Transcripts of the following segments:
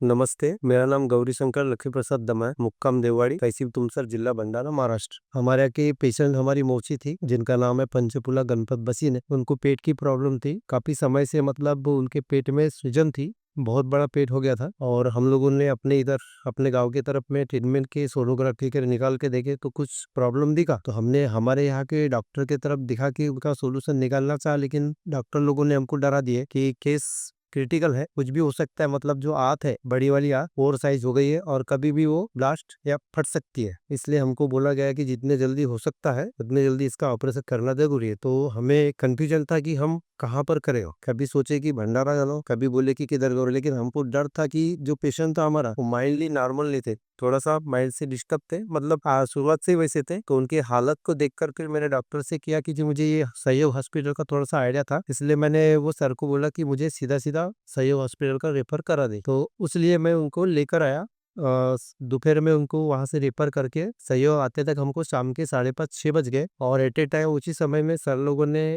नमस्ते, मेरा नाम गौरी शंकर लक्ष्मी प्रसाद दमा है, मुक्काम देववाड़ी, तहसील तुमसर, जिला भंडारा, महाराष्ट्र। हमारे यहाँ की पेशेंट हमारी मौसी थी, जिनका नाम है पंचपुला गणपत बसीन है। उनको पेट की प्रॉब्लम थी, काफी समय से मतलब उनके पेट में सूजन थी, बहुत बड़ा पेट हो गया था। और हम लोगों ने अपने इधर अपने गांव की तरफ में ट्रीटमेंट की, सोनोग्राफी के निकाल के देखे तो कुछ प्रॉब्लम दिखा। तो हमने हमारे यहाँ के डॉक्टर की तरफ दिखा कि उनका सोल्यूशन निकालना चाहा, लेकिन डॉक्टर लोगों ने हमको डरा दिए कि केस क्रिटिकल है, कुछ भी हो सकता है। मतलब जो आंत है, बड़ी वाली आंत ओवर साइज हो गई है और कभी भी वो ब्लास्ट या फट सकती है। इसलिए हमको बोला गया कि जितने जल्दी हो सकता है उतने जल्दी इसका ऑपरेशन करना जरूरी है। तो हमें कंफ्यूजन था कि हम कहाँ पर करें। कभी सोचे कि भंडारा चलो, कभी बोले कि किधर करो, लेकिन हमको डर था कि जो पेशेंट था हमारा वो माइल्डली नॉर्मल नहीं थे, थोड़ा सा माइल्ड से डिस्टर्ब थे। मतलब शुरुआत से ही वैसे थे। तो उनकी हालत को देखकर फिर मैंने डॉक्टर से किया कि जो मुझे ये सहयोग हॉस्पिटल का थोड़ा सा आइडिया था, इसलिए मैंने वो सर को बोला कि मुझे सीधा सीधा सहयोग हॉस्पिटल का रेफर करा दे। तो उसलिए मैं उनको लेकर आया। दोपहर में उनको वहां से रेफर करके सहयोग आते तक हमको शाम के 5:30-6 बज गए। और एट ए टाइम उसी समय में सर लोगों ने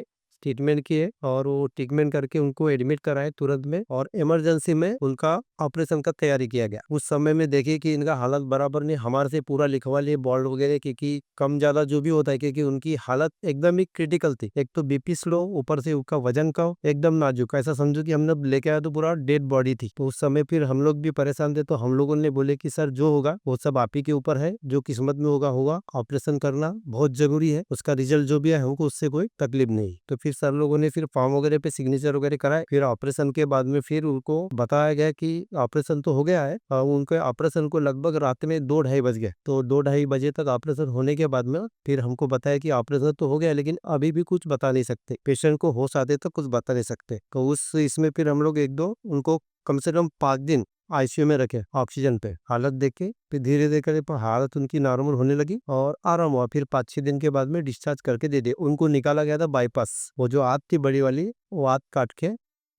ट्रीटमेंट किए और वो ट्रीटमेंट करके उनको एडमिट कराए तुरंत में, और इमरजेंसी में उनका ऑपरेशन का तैयारी किया गया। उस समय में देखिए कि इनका हालत बराबर नहीं, हमारे से पूरा लिखवा लिए बॉल्ड वगैरह, क्योंकि कम ज्यादा जो भी होता है, क्योंकि उनकी हालत एकदम ही क्रिटिकल थी। एक तो बीपी स्लो, ऊपर से उनका वजन कम, एकदम नाजुक, ऐसा समझो कि हमने लेके आया तो पूरा डेड बॉडी थी। तो उस समय फिर हम लोग भी परेशान थे। तो हम लोगों ने बोले कि सर जो होगा वो सब आप ही के ऊपर है, जो किस्मत में होगा होगा, ऑपरेशन करना बहुत जरूरी है, उसका रिजल्ट जो भी है हमको उससे कोई तकलीफ नहीं। तो फिर सर लोगों ने फिर फॉर्म वगैरह पे सिग्नेचर वगैरह कराए। फिर ऑपरेशन के बाद में फिर उनको बताया गया कि ऑपरेशन तो हो गया है। और उनके ऑपरेशन को लगभग रात में 2-2:30 बज गए। तो 2-2:30 बजे तक ऑपरेशन होने के बाद में फिर हमको बताया कि ऑपरेशन तो हो गया, लेकिन अभी भी कुछ बता नहीं सकते, पेशेंट को होश आते तो कुछ बता नहीं सकते। तो उस इसमें फिर हम लोग एक दो उनको कम से कम 5 दिन आईसीयू में रखे, ऑक्सीजन पे हालत देख के। फिर धीरे धीरे करके हालत उनकी नॉर्मल होने लगी और आराम हुआ। फिर 5-6 दिन के बाद में डिस्चार्ज करके दे दिए। उनको निकाला गया था बाईपास, वो जो आंत थी बड़ी वाली, वो आंत काट के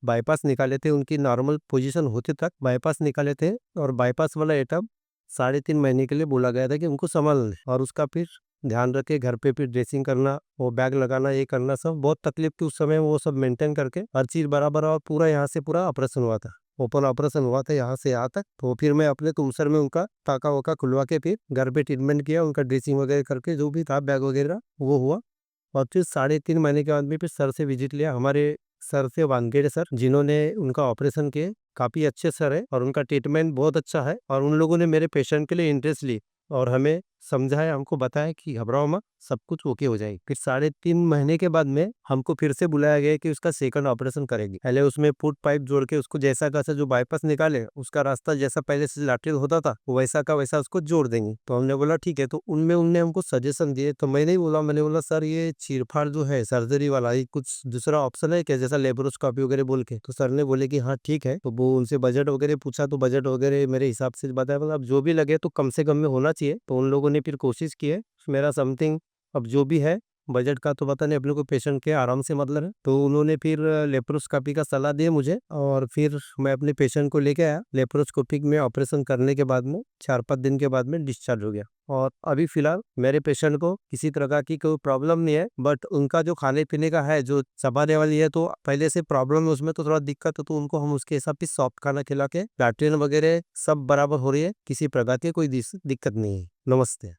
बाईपास निकाले थे। उनकी नॉर्मल पोजीशन होते तक बाईपास निकाले थे। और बाईपास वाला एटअप 3.5 महीने के लिए बोला गया था कि उनको संभाल ले, और उसका फिर ध्यान रखे, घर पे फिर ड्रेसिंग करना, वो बैग लगाना, ये करना, सब बहुत तकलीफ थी उस समय। वो सब मेंटेन करके हर चीज बराबर, और पूरा यहाँ से पूरा ऑपरेशन हुआ था, ओपन ऑपरेशन हुआ था यहाँ से यहाँ तक। तो फिर मैं अपने तुमसर में उनका टाका वाका खुलवा के फिर घर पे ट्रीटमेंट किया, उनका ड्रेसिंग वगैरह करके जो भी था बैग वगैरह वो हुआ। और फिर 3.5 महीने के बाद में फिर सर से विजिट लिया, हमारे सर से वानखेड़े सर, जिन्होंने उनका ऑपरेशन किए। काफ़ी अच्छे सर है और उनका ट्रीटमेंट बहुत अच्छा है। और उन लोगों ने मेरे पेशेंट के लिए इंटरेस्ट ली और हमें समझाया, हमको बताया कि घबराओ मत, सब कुछ ओके हो जाएगी। फिर 3.5 महीने के बाद में हमको फिर से बुलाया गया कि उसका सेकंड ऑपरेशन करेगी। पहले उसमें फुट पाइप जोड़ के उसको जैसा का जो बाईपास निकाले, उसका रास्ता जैसा पहले से लैटरल होता था वैसा का वैसा उसको जोड़ देंगे। तो हमने बोला ठीक है। तो उनमें उनने हमको सजेशन दिए। तो मैंने ही बोला, मैंने बोला सर ये चीरफाड़ जो है सर्जरी वाला, ये कुछ दूसरा ऑप्शन है क्या, जैसा लेप्रोस्कोपी वगैरह बोल के। तो सर ने बोले कि हाँ ठीक है। तो वो उनसे बजट वगैरह पूछा, तो बजट वगैरह मेरे हिसाब से बताया, मतलब जो भी लगे तो कम से कम में होना चाहिए। तो उन लोगों ने फिर कोशिश की है। मेरा समथिंग अब जो भी है, बजट का तो पता नहीं, अपने को पेशेंट के आराम से मतलब है। तो उन्होंने फिर लेप्रोस्कोपी का सलाह दिया मुझे, और फिर मैं अपने पेशेंट को लेके आया। लेप्रोस्कोपिक में ऑपरेशन करने के बाद में 4-5 दिन के बाद में डिस्चार्ज हो गया। और अभी फिलहाल मेरे पेशेंट को किसी प्रकार की कोई प्रॉब्लम नहीं है। बट उनका जो खाने पीने का है, जो चबाने वाली है, तो पहले से प्रॉब्लम है, उसमें तो थोड़ा दिक्कत है। तो उनको हम उसके हिसाब से सॉफ्ट खाना खिला के लैट्रिन वगैरह सब बराबर हो रही है, किसी प्रकार की कोई दिक्कत नहीं है। नमस्ते।